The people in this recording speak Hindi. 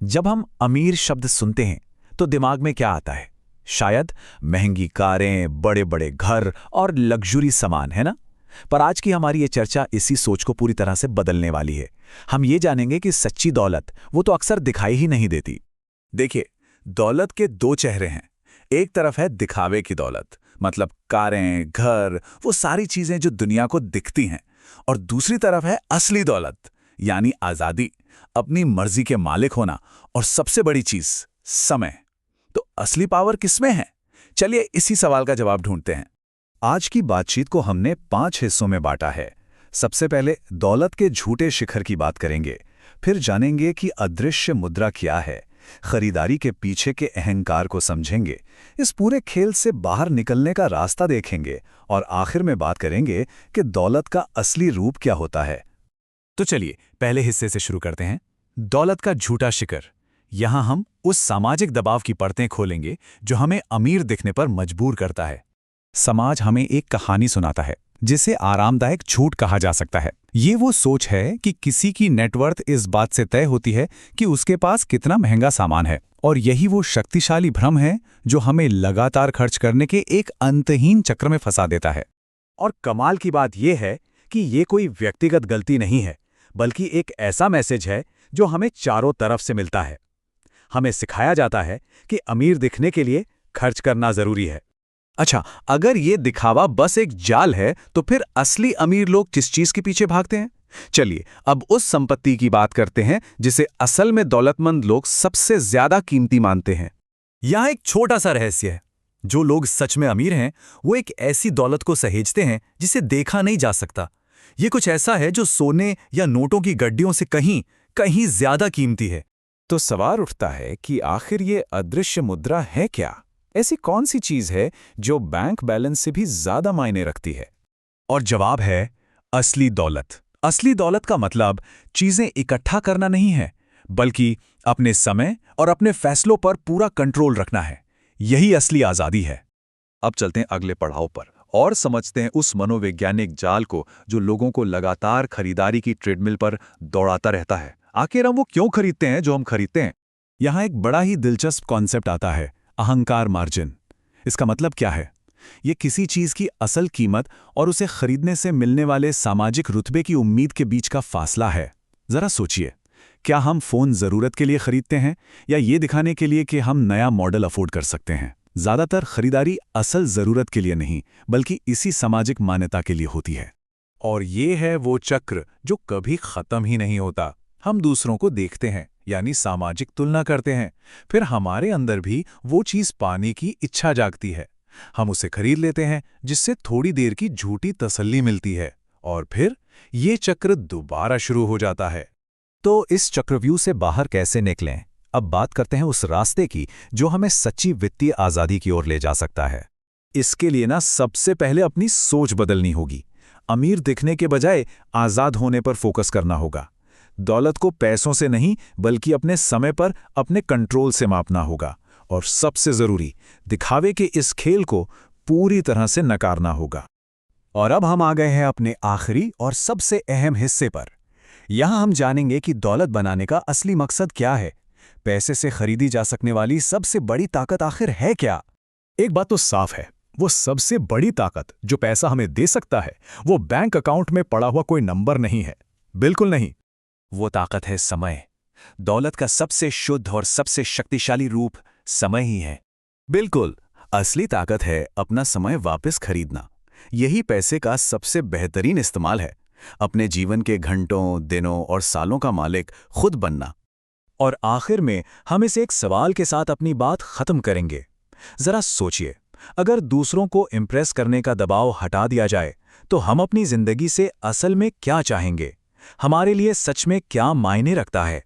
जब हम अमीर शब्द सुनते हैं तो दिमाग में क्या आता है? शायद महंगी कारें, बड़े बड़े घर और लग्जरी सामान, है ना? पर आज की हमारी ये चर्चा इसी सोच को पूरी तरह से बदलने वाली है। हम ये जानेंगे कि सच्ची दौलत वो तो अक्सर दिखाई ही नहीं देती। देखिए, दौलत के दो चेहरे हैं। एक तरफ है दिखावे की दौलत, मतलब कारें, घर, वो सारी चीजें जो दुनिया को दिखती हैं। और दूसरी तरफ है असली दौलत, यानी आजादी, अपनी मर्जी के मालिक होना, और सबसे बड़ी चीज समय। तो असली पावर किसमें है? चलिए इसी सवाल का जवाब ढूंढते हैं। आज की बातचीत को हमने 5 हिस्सों में बांटा है। सबसे पहले दौलत के झूठे शिखर की बात करेंगे, फिर जानेंगे कि अदृश्य मुद्रा क्या है, खरीदारी के पीछे के अहंकार को समझेंगे, इस पूरे खेल से बाहर निकलने का रास्ता देखेंगे, और आखिर में बात करेंगे कि दौलत का असली रूप क्या होता है। तो चलिए पहले हिस्से से शुरू करते हैं, दौलत का झूठा शिखर। यहां हम उस सामाजिक दबाव की परतें खोलेंगे जो हमें अमीर दिखने पर मजबूर करता है। समाज हमें एक कहानी सुनाता है जिसे आरामदायक झूठ कहा जा सकता है। ये वो सोच है कि किसी की नेटवर्थ इस बात से तय होती है कि उसके पास कितना महंगा सामान है, और यही वो शक्तिशाली भ्रम है जो हमें लगातार खर्च करने के एक अंतहीन चक्र में फंसा देता है। और कमाल की बात यह है कि ये कोई व्यक्तिगत गलती नहीं है, बल्कि एक ऐसा मैसेज है जो हमें चारों तरफ से मिलता है। हमें सिखाया जाता है कि अमीर दिखने के लिए खर्च करना जरूरी है। अच्छा, अगर ये दिखावा बस एक जाल है तो फिर असली अमीर लोग किस चीज के पीछे भागते हैं? चलिए अब उस संपत्ति की बात करते हैं जिसे असल में दौलतमंद लोग सबसे ज्यादा कीमती मानते हैं। यहां एक छोटा सा रहस्य है। जो लोग सच में अमीर हैं वो एक ऐसी दौलत को सहेजते हैं जिसे देखा नहीं जा सकता। ये कुछ ऐसा है जो सोने या नोटों की गड्डियों से कहीं कहीं ज्यादा कीमती है। तो सवाल उठता है कि आखिर ये अदृश्य मुद्रा है क्या? ऐसी कौन सी चीज है जो बैंक बैलेंस से भी ज्यादा मायने रखती है? और जवाब है असली दौलत। असली दौलत का मतलब चीजें इकट्ठा करना नहीं है, बल्कि अपने समय और अपने फैसलों पर पूरा कंट्रोल रखना है। यही असली आजादी है। अब चलते हैं अगले पड़ाव पर और समझते हैं उस मनोवैज्ञानिक जाल को जो लोगों को लगातार खरीदारी की ट्रेडमिल पर दौड़ाता रहता है। आखिर हम वो क्यों खरीदते हैं जो हम खरीदते हैं? यहां एक बड़ा ही दिलचस्प कॉन्सेप्ट आता है, अहंकार मार्जिन। इसका मतलब क्या है? ये किसी चीज की असल कीमत और उसे खरीदने से मिलने वाले सामाजिक रुतबे की उम्मीद के बीच का फासला है। जरा सोचिए, क्या हम फोन जरूरत के लिए खरीदते हैं या ये दिखाने के लिए कि हम नया मॉडल अफोर्ड कर सकते हैं? ज्यादातर खरीदारी असल जरूरत के लिए नहीं, बल्कि इसी सामाजिक मान्यता के लिए होती है। और ये है वो चक्र जो कभी खत्म ही नहीं होता। हम दूसरों को देखते हैं, यानी सामाजिक तुलना करते हैं, फिर हमारे अंदर भी वो चीज पाने की इच्छा जागती है। हम उसे खरीद लेते हैं जिससे थोड़ी देर की झूठी तसल्ली मिलती है, और फिर ये चक्र दोबारा शुरू हो जाता है। तो इस चक्रव्यूह से बाहर कैसे निकलें? अब बात करते हैं उस रास्ते की जो हमें सच्ची वित्तीय आजादी की ओर ले जा सकता है। इसके लिए ना सबसे पहले अपनी सोच बदलनी होगी। अमीर दिखने के बजाय आजाद होने पर फोकस करना होगा। दौलत को पैसों से नहीं, बल्कि अपने समय पर अपने कंट्रोल से मापना होगा। और सबसे जरूरी, दिखावे के इस खेल को पूरी तरह से नकारना होगा। और अब हम आ गए हैं अपने आखिरी और सबसे अहम हिस्से पर। यहां हम जानेंगे कि दौलत बनाने का असली मकसद क्या है। पैसे से खरीदी जा सकने वाली सबसे बड़ी ताकत आखिर है क्या? एक बात तो साफ है, वो सबसे बड़ी ताकत जो पैसा हमें दे सकता है वो बैंक अकाउंट में पड़ा हुआ कोई नंबर नहीं है। बिल्कुल नहीं। वो ताकत है समय। दौलत का सबसे शुद्ध और सबसे शक्तिशाली रूप समय ही है। बिल्कुल, असली ताकत है अपना समय वापस खरीदना। यही पैसे का सबसे बेहतरीन इस्तेमाल है। अपने जीवन के घंटों, दिनों और सालों का मालिक खुद बनना। और आखिर में हम इस एक सवाल के साथ अपनी बात खत्म करेंगे। जरा सोचिए, अगर दूसरों को इम्प्रेस करने का दबाव हटा दिया जाए तो हम अपनी जिंदगी से असल में क्या चाहेंगे? हमारे लिए सच में क्या मायने रखता है?